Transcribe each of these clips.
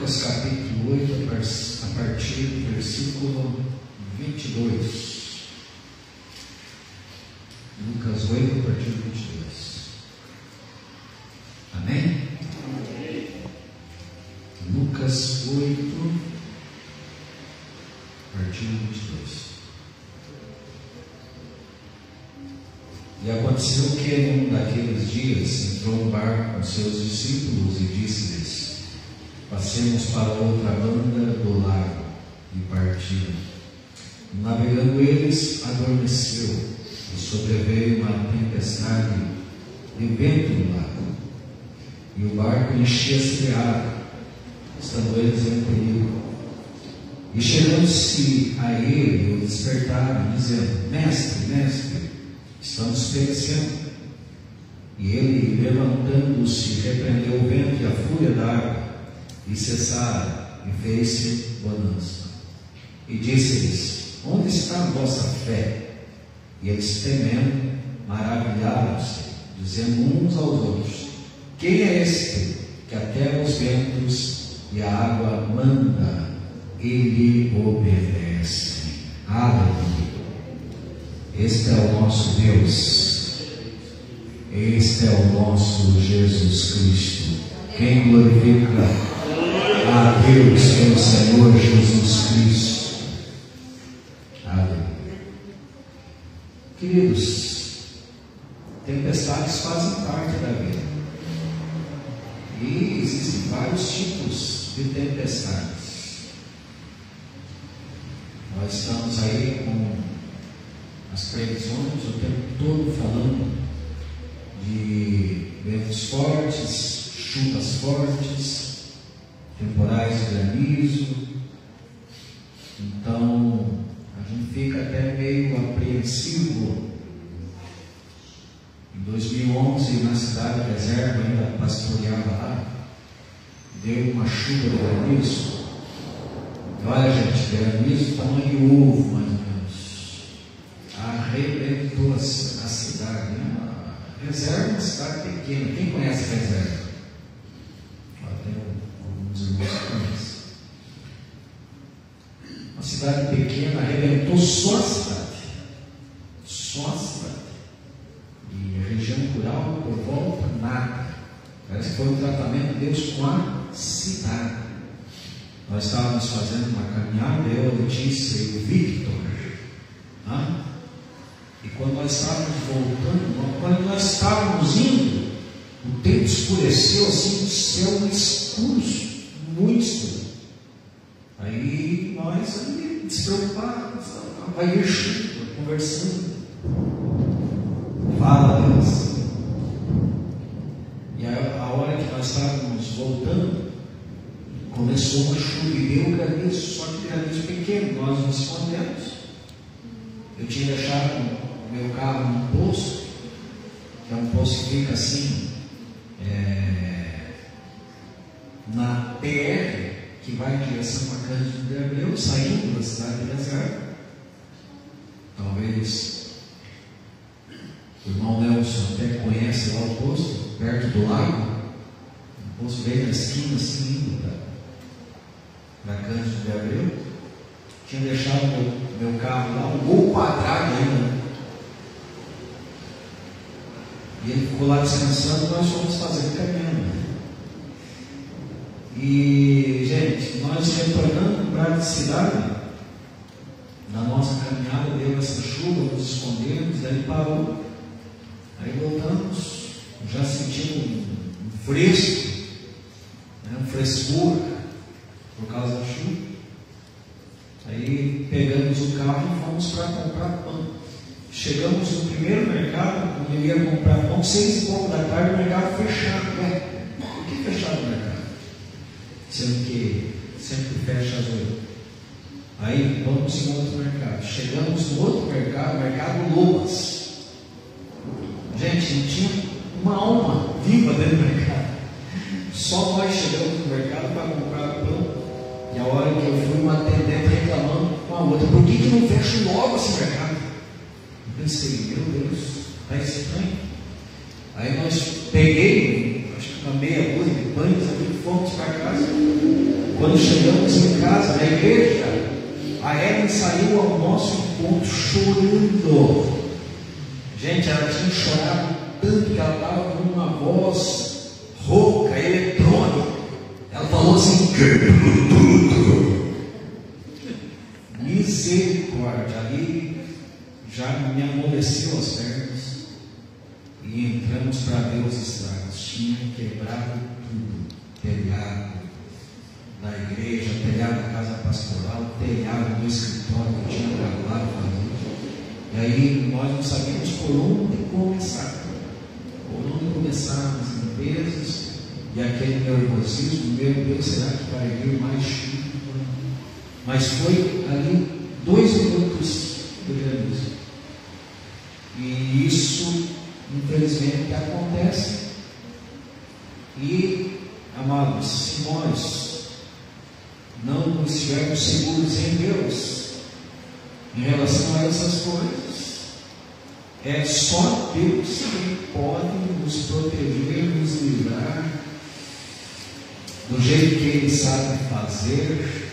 Lucas capítulo 8, a partir do versículo 22. Lucas 8, a partir do 22. Amém? Amém. Lucas 8, a partir do 22. E aconteceu que em um daqueles dias entrou um barco com seus discípulos e disse-lhes: passemos para outra banda do lago. E partiram. Navegando eles, adormeceu, e sobreveio uma tempestade de vento no lago, e o barco enchia-se de água, estando eles em perigo. E chegando-se a ele, o despertaram, dizendo: mestre, mestre, estamos perecendo. E ele, levantando-se, repreendeu o vento e a fúria da água, e cessaram, e fez-se bonança. E disse-lhes: onde está a vossa fé? E eles, temendo, maravilharam-se, dizendo uns aos outros: quem é este que até os ventos e a água manda, e lhe obedece? Aleluia! Este é o nosso Deus, este é o nosso Jesus Cristo. Quem glorifica a Deus pelo Senhor Jesus Cristo? Aleluia. Queridos, tempestades fazem parte da vida, e existem vários tipos de tempestades. Nós estamos aí com as previsões o tempo todo falando de ventos fortes, chuvas fortes, temporais de granizo. Então a gente fica até meio apreensivo. Em 2011, na cidade de Reserva, ainda pastoreava lá, deu uma chuva de granizo. Olha, gente, granizo tamanho de ovo, mais ou menos. Arrebentou a cidade, né? Reserva é uma cidade pequena. Quem conhece Reserva? Tem alguns irmãos que conhecem. Uma cidade pequena, arrebentou só a cidade. Só a cidade. E a região rural, por volta, nada. Parece que foi um tratamento de Deus com a cidade. Nós estávamos fazendo uma caminhada, eu, a Letícia e o Victor. E quando nós estávamos voltando, quando nós estávamos indo, o tempo escureceu assim, o céu escuro, muito escuro. Aí nós ali, despreocupados, vai vir chuva, conversando. Fala a Deus. E a hora que nós estávamos voltando, começou uma chuva e deu granizo, só que granizo pequeno, nós nos escondemos. Eu tinha deixado meu carro num posto, que é um posto que fica assim, na PR, que vai em direção a Cândido de Abreu, saindo da cidade de Reserva. Talvez o irmão Nelson até conhece lá o posto, perto do lago, um posto bem na esquina, assim, indo para Cândido de Abreu. Tinha deixado meu carro lá, um Gol quadrado ainda. E ele ficou lá descansando, nós fomos fazendo caminhando. E, gente, nós retornando para a cidade, na nossa caminhada, deu essa chuva, nos escondemos, daí parou. Aí voltamos, já sentimos um fresco, né, um frescor, por causa da chuva. Aí pegamos o carro e fomos para comprar pão. Chegamos no primeiro mercado, onde eu ia comprar pão, 6h pouco da tarde, o mercado fechado. Por que fechado o mercado? Sendo que sempre fecha às 8. Aí vamos em outro mercado. Chegamos no outro mercado, mercado Lobas. Gente, não tinha uma alma viva dentro do mercado. Só nós chegamos no mercado para comprar pão. E a hora que eu fui, uma atendente reclamando com a outra: por que não fecha logo esse mercado? Eu pensei: meu Deus, está estranho. Aí nós peguei, acho que uma meia dúzia de pães ali, fomos para casa. Quando chegamos em casa, na igreja, a Ellen saiu ao nosso encontro chorando. Gente, ela tinha chorado tanto que ela estava com uma voz rouca, eletrônica. Ela falou assim: quebrou tudo. Misericórdia. Ali já me amoleceu as pernas. E entramos para ver os estragos. Tinha quebrado tudo: telhado da igreja, telhado da casa pastoral, telhado do escritório que tinha acabado de fazer. E aí nós não sabíamos por onde começar. Por onde começar as limpezas. E aquele nervosismo: meu Deus, será que vai vir mais chuva? Mas foi ali 2 minutos do granizo. E isso, infelizmente, acontece. E, amados, se nós não estivermos seguros em Deus em relação a essas coisas, é só Deus que pode nos proteger, nos livrar do jeito que Ele sabe fazer.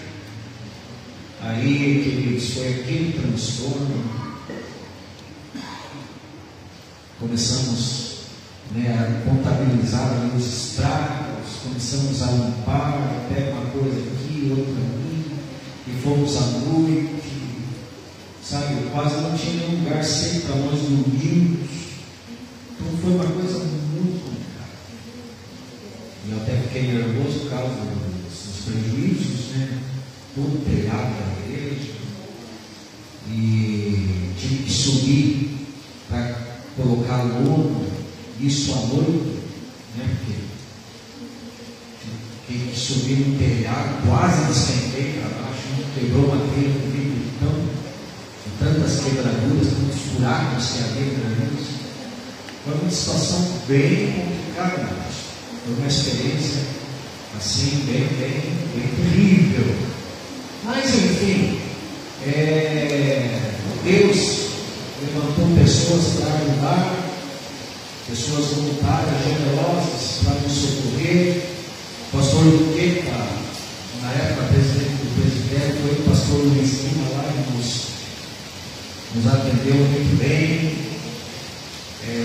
Aí, queridos, foi aquele transtorno. Começamos a contabilizar os estragos, começamos a limpar, pega uma coisa aqui, outra ali, e fomos à noite, sabe, quase não tinha nenhum lugar seco para nós dormirmos. Então foi uma coisa muito complicada. E eu até fiquei nervoso por causa dos prejuízos, todo o telhado da igreja, e tive que subir para colocar lona, isso à noite, porque tive que subir no telhado, quase despenquei para baixo, quebrou uma telha comigo, de tantas quebraduras, tantos buracos que havia granídeos. Foi uma situação bem complicada, foi uma experiência assim, bem terrível. Mas enfim, Deus levantou pessoas para ajudar, pessoas voluntárias, generosas, para nos socorrer. O pastor Luqueta, na época presidente do presbitério, foi o pastor Luiz Lima lá e nos atendeu muito bem,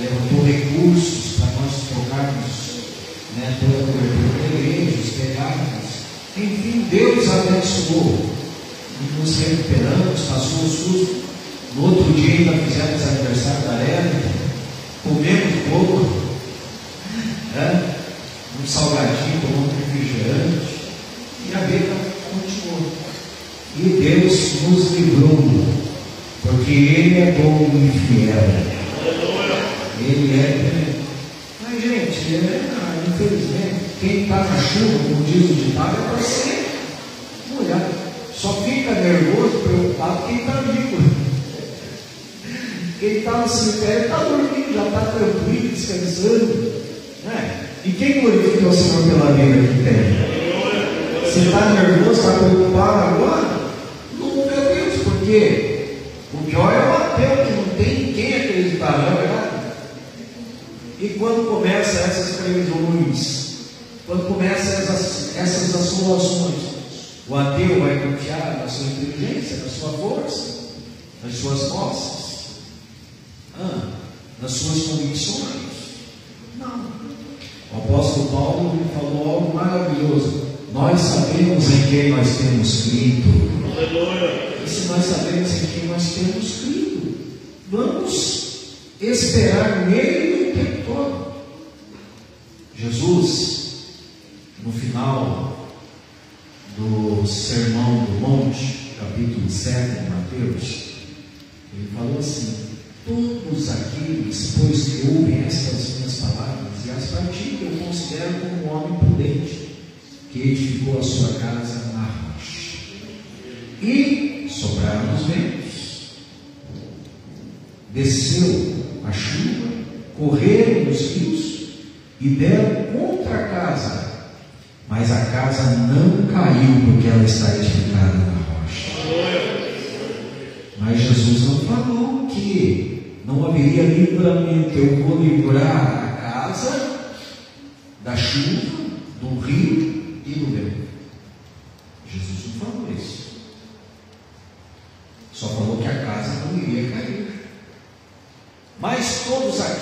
levantou recursos para nós trocarmos toda a cobertura da igreja, os telhados. Enfim, Deus abençoou e nos recuperamos, passou o susto. No outro dia ainda fizemos aniversário da Ellen, comemos pouco, um salgadinho, tomamos um refrigerante, e a vida continuou. E Deus nos livrou, porque Ele é bom e fiel. Ele é. Mas, gente, infelizmente, quem está na chuva, como diz o ditado, é para ser molhado. Só fica nervoso, preocupado quem está vivo. Quem está no cemitério está dormindo, já está tranquilo, descansando. E quem glorifica o Senhor pela vida que tem? Você está nervoso, está preocupado agora? Não, meu Deus, porque o pior é o ateu, que não tem em quem acreditar, não é verdade? E quando começam essas previsões, quando começam essas assolações, o ateu vai confiar na sua inteligência, na sua força, nas suas posses, nas suas convicções. Não. O apóstolo Paulo falou algo maravilhoso: nós sabemos em quem nós temos crido. E se nós sabemos em quem nós temos crido, vamos esperar nele o tempo todo. Jesus, no final do Sermão do Monte, capítulo 7 de Mateus, ele falou assim: todos aqueles, pois, que ouvem estas minhas palavras e as praticam, eu considero como um homem prudente, que edificou a sua casa na rocha. E sopraram os ventos, desceu a chuva, correram os rios e deram contra a casa, mas a casa não caiu, porque ela está edificada na rocha. Mas Jesus não falou que não haveria livramento. Eu vou livrar a casa da chuva, do rio e do vento.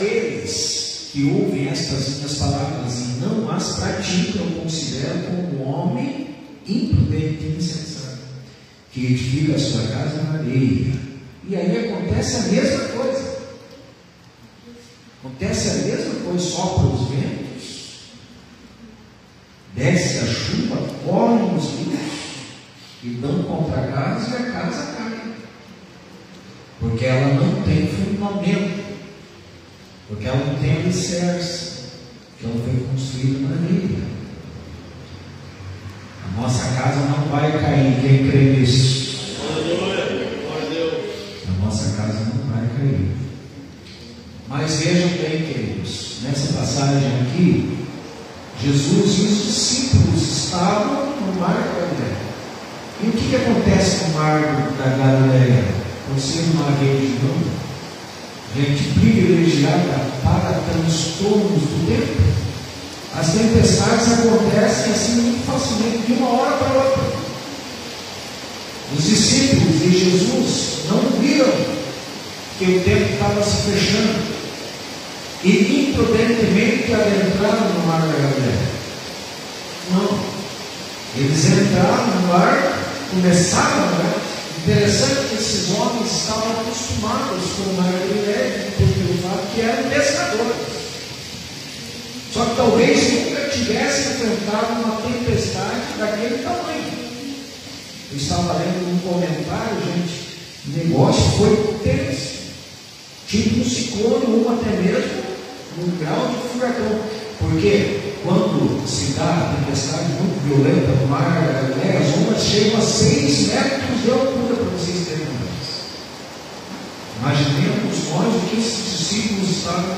aqueles que ouvem estas minhas palavras e não as praticam, eu considero como um homem imprudente e insensato, que edifica a sua casa na areia. E aí acontece a mesma coisa. Acontece a mesma coisa, sopra os ventos, desce a chuva, correm os rios e dão contra a casa e a casa cai. Porque ela não tem fundamento, porque ela não tem alicerce, porque ela foi construída na areia. A nossa casa não vai cair, quem crê nisso? A nossa casa não vai cair. Mas vejam bem, queridos, nessa passagem aqui, Jesus e os discípulos estavam no mar da Galileia. E o que acontece no mar da Galileia? Por ser uma região, gente privilegiada para transtornos do tempo, as tempestades acontecem assim muito facilmente, de uma hora para outra. Os discípulos de Jesus não viram que o tempo estava se fechando e imprudentemente adentraram no mar da Galileia. Não, eles entraram no mar, começaram a nadar. Interessante que esses homens estavam acostumados com o mar da Galileia, pelo fato que eram pescadores. Só que talvez nunca tivessem enfrentado uma tempestade daquele tamanho. Eu estava lendo um comentário, gente, o negócio foi tenso, tipo um ciclone, ou até mesmo um grau de furacão. Porque quando se dá a tempestade muito violenta no mar da Galileia, as ondas chegam a 6 metros de altura, para vocês terem uma ideia. Imaginemos nós o que esses discípulos estavam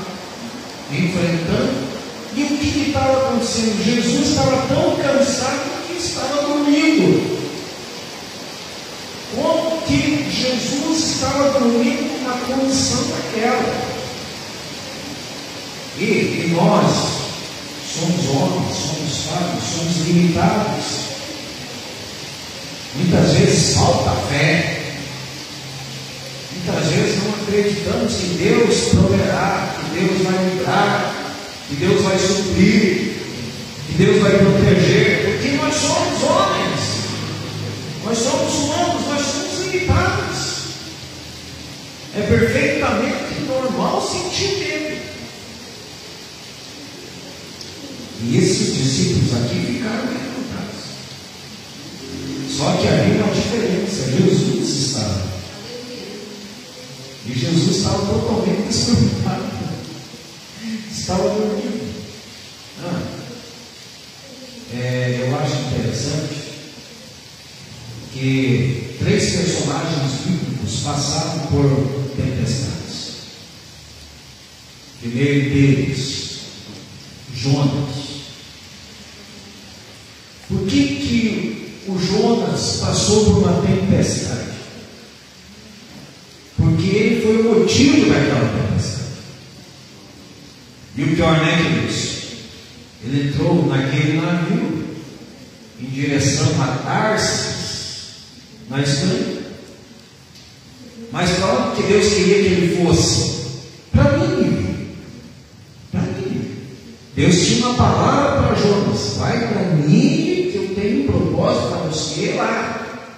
enfrentando. E o que estava acontecendo? Jesus estava tão cansado que estava dormindo. Como que Jesus estava dormindo numa condição daquela? E nós somos homens, somos sábios, somos limitados. Muitas vezes falta fé. Muitas vezes não acreditamos que Deus proverá, que Deus vai livrar, que Deus vai suprir, que Deus vai proteger, porque nós somos homens, nós somos humanos, nós somos limitados. É perfeitamente normal sentir medo. E esses discípulos aqui ficaram encantados. Só que havia uma diferença: Jesus estava, e Jesus estava totalmente despreocupado. Estava dormindo. Eu acho interessante que 3 personagens bíblicos passaram por tempestades. O primeiro deles, Jonas. Por que o Jonas passou por uma tempestade? Porque ele foi o motivo daquela tempestade. E o pior, né, queridos? Ele entrou naquele navio em direção a Tarsis, na Espanha. Mas para onde que Deus queria que ele fosse? Para Nínive. Para Nínive. Deus tinha uma palavra para Jonas: vai para Nínive, que eu tenho um propósito para você lá.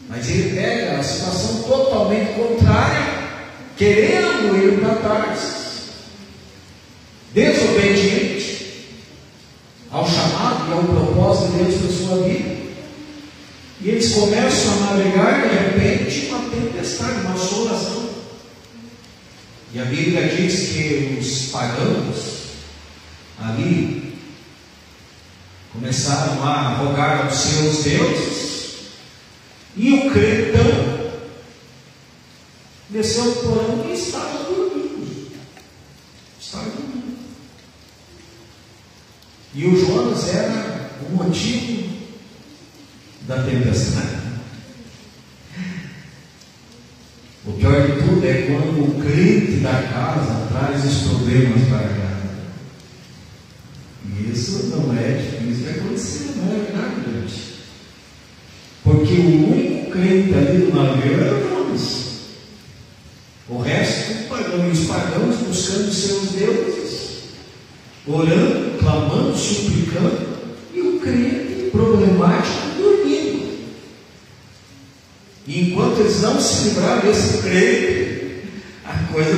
Mas ele pega a situação totalmente contrária, querendo ir para Tarsis. Desobediente ao chamado e ao propósito de Deus para a sua vida. E eles começam a navegar, de repente, uma tempestade, uma assolação. E a Bíblia diz que os pagãos ali começaram a rogar aos seus deuses, e o crentão desceu do porão e estava dormindo. Estava dormindo. E o Jonas era o motivo da tempestade. O pior de tudo é quando o crente da casa traz os problemas para casa. E isso não é difícil de acontecer, não é verdade, gente? Porque o único crente ali do navio era o Jonas. O resto, tudo pagão. E os pagãos, no buscando seus deuses, orando, clamando, suplicando, e o crente problemático dormindo. E enquanto eles não se livraram desse crente, a coisa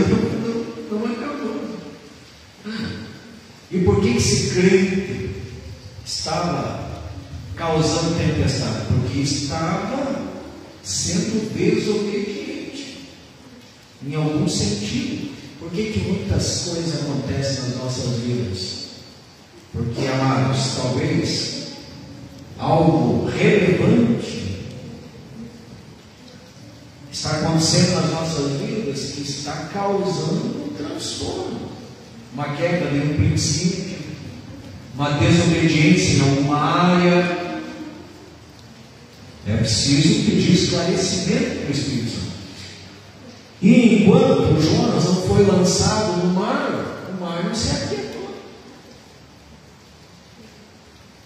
não acabou. E por que esse crente estava causando tempestade? Porque estava sendo desobediente, em algum sentido. Por que muitas coisas acontecem nas nossas vidas? Porque, amados, talvez algo relevante está acontecendo nas nossas vidas que está causando um transtorno, uma quebra de um princípio, uma desobediência em alguma área. É preciso pedir esclarecimento para o Espírito Santo. E enquanto Jonas não foi lançado no mar, o mar não se aquietou.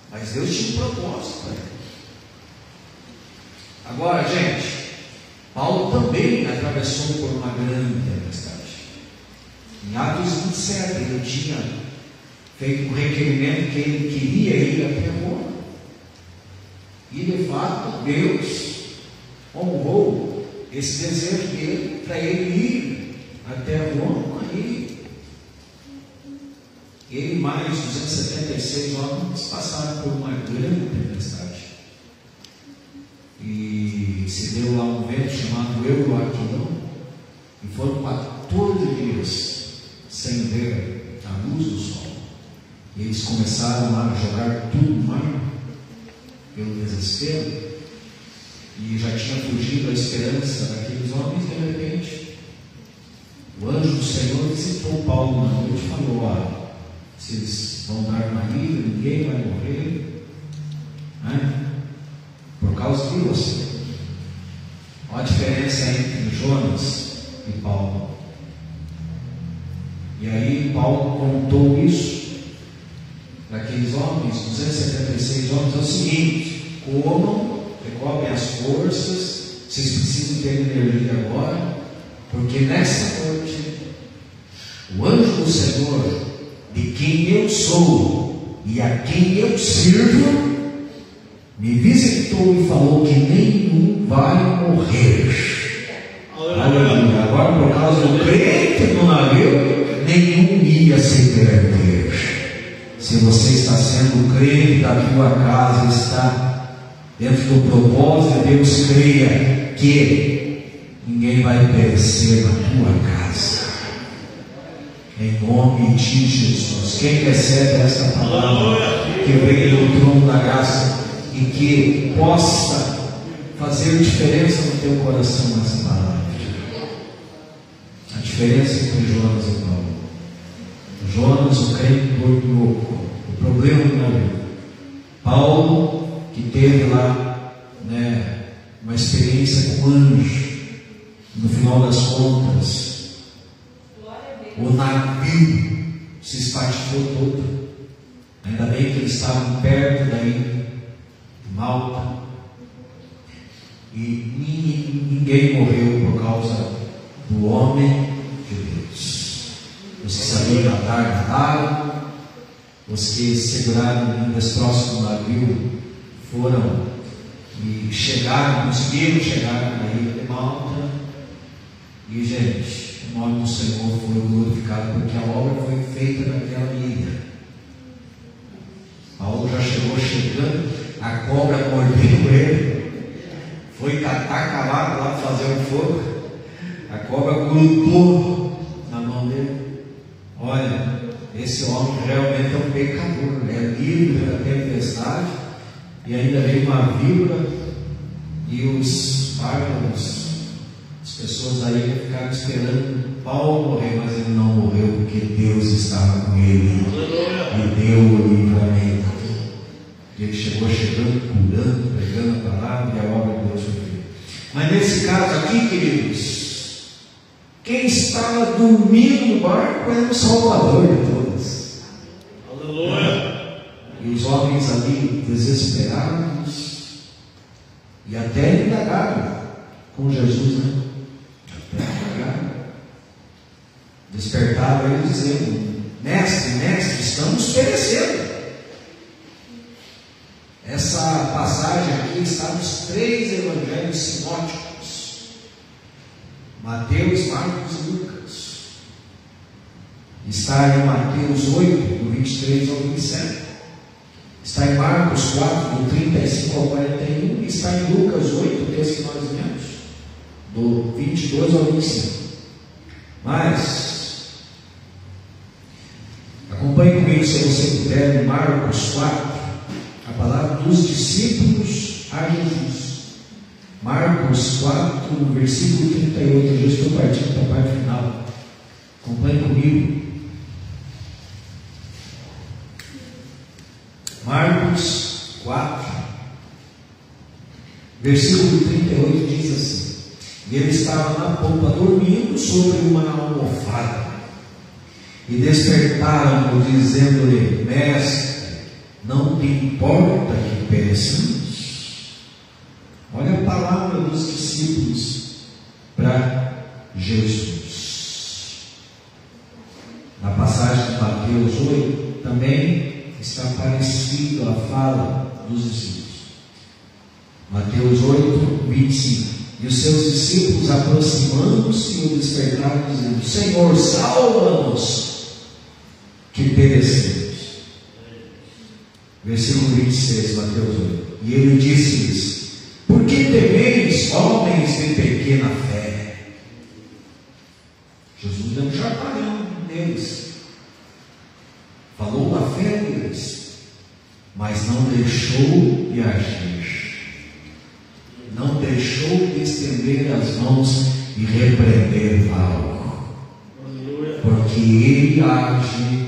Mas Deus tinha um propósito para ele. Agora, gente, Paulo também atravessou por uma grande tempestade. Em Atos 27, ele tinha feito um requerimento que ele queria ir até Roma. E de fato, Deus honrou esse desejo dele para ele ir até Roma. E ele e mais 276 homens passaram por uma grande tempestade. E se deu lá um vento chamado Euroaquilão, e foram 14 dias sem ver a luz do sol. E eles começaram a jogar tudo no mar, pelo desespero, e já tinha fugido a esperança daqueles homens. De repente, o anjo do Senhor visitou Paulo na noite e falou: olha, vocês vão dar uma ida, ninguém vai morrer, né? Por causa de você. Olha a diferença entre Jonas e Paulo. E aí Paulo contou isso para aqueles homens, 276 homens. É o seguinte: comam, recobrem as forças, vocês precisam ter energia agora, porque nessa noite o anjo do Senhor, de quem eu sou e a quem eu sirvo, me visitou e falou que nenhum vai morrer. Aleluia. Agora, por causa do crente no navio, nenhum ia se perder. Se você está sendo crente da tua casa, está dentro do propósito de Deus, creia que ninguém vai perecer na tua casa. Em nome de Jesus. Quem recebe esta palavra que vem do trono da graça e que possa fazer diferença no teu coração nessa palavra. A diferença entre Jonas e Paulo. Jonas, o crente dormiu, o problema do navio. Paulo, que teve lá, uma experiência com anjo. No final das contas, o navio se espatifou todo. Ainda bem que eles estavam perto daí, Malta, e ninguém morreu por causa do homem de Deus. Os que sabiam nadar, nadaram. Os que seguraram um destroço do navio foram e chegaram, conseguiram chegar na ilha de Malta. E, gente, o nome do Senhor foi glorificado, porque a obra foi feita naquela ilha. Paulo já chegando, a cobra mordeu ele, foi catar cavalo lá para fazer um fogo, a cobra grudou na mão dele. Olha, esse homem realmente é um pecador, é livre da tempestade, e ainda veio uma víbora, e os bárbaros, as pessoas da ilha ficaram esperando Paulo morrer, mas ele não morreu, porque Deus estava com ele e deu o livramento. Ele chegou chegando, curando, pregando a palavra, e a obra de Deus foi feita. Mas nesse caso aqui, queridos, quem estava dormindo no barco era o Salvador de todos. Aleluia! E os homens ali desesperados, e até indagaram com Jesus, Até indagaram, despertaram ele dizendo: mestre, mestre, estamos perecendo. Essa passagem aqui está nos 3 evangelhos sinóticos: Mateus, Marcos e Lucas. Está em Mateus 8, do 23 ao 27. Está em Marcos 4, do 35 ao 41. E está em Lucas 8, o texto que nós lemos, do 22 ao 25. Mas acompanhe comigo, se você puder, em Marcos 4, a palavra dos discípulos a Jesus. Marcos 4, versículo 38. Eu já estou partindo para a parte final. Acompanhe comigo. Marcos 4, versículo 38 diz assim: e ele estava na polpa dormindo sobre uma almofada, e despertaram-no, dizendo-lhe: mestre, não te importa que pereçamos? Olha a palavra dos discípulos para Jesus. Na passagem de Mateus 8 também está parecido a fala dos discípulos. Mateus 8, 25. E os seus discípulos, aproximando-se, o despertaram, dizendo: Senhor, salva-nos, que perecemos. Versículo 26, Mateus 8. E ele disse-lhes: por que temeis, homens de pequena fé? Jesus deu um chacoalhão neles, falou da fé deles, mas não deixou de agir, não deixou de estender as mãos e repreender algo, porque Ele age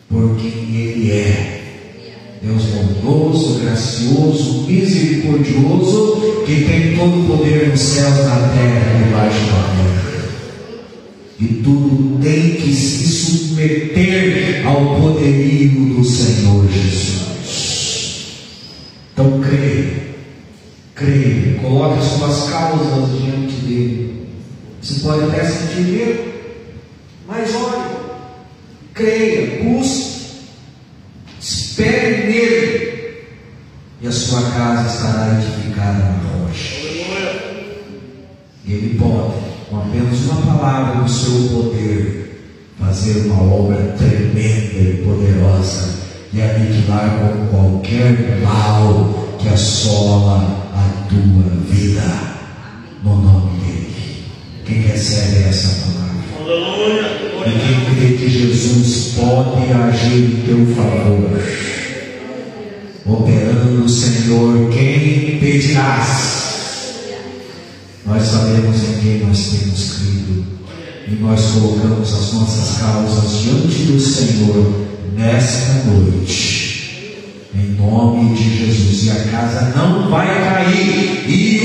por quem Ele é. Deus bondoso, gracioso, misericordioso, que tem todo o poder nos céus, na terra e debaixo da terra. E tudo tem que se submeter ao poderio do Senhor Jesus. Então creia, coloque as suas causas diante dele. Você pode até sentir medo, mas olhe, creia, busque, espere nele, e a sua casa estará edificada na rocha. E ele pode, com apenas uma palavra do seu poder, fazer uma obra tremenda e poderosa e aniquilar com qualquer mal que assola a tua vida, no nome dele. Quem recebe essa palavra? E quem crê que Jesus pode agir em teu favor, operando, Senhor, quem impedirás? Nós sabemos em quem nós temos crido, e nós colocamos as nossas causas diante do Senhor nesta noite, em nome de Jesus. E a casa não vai cair, e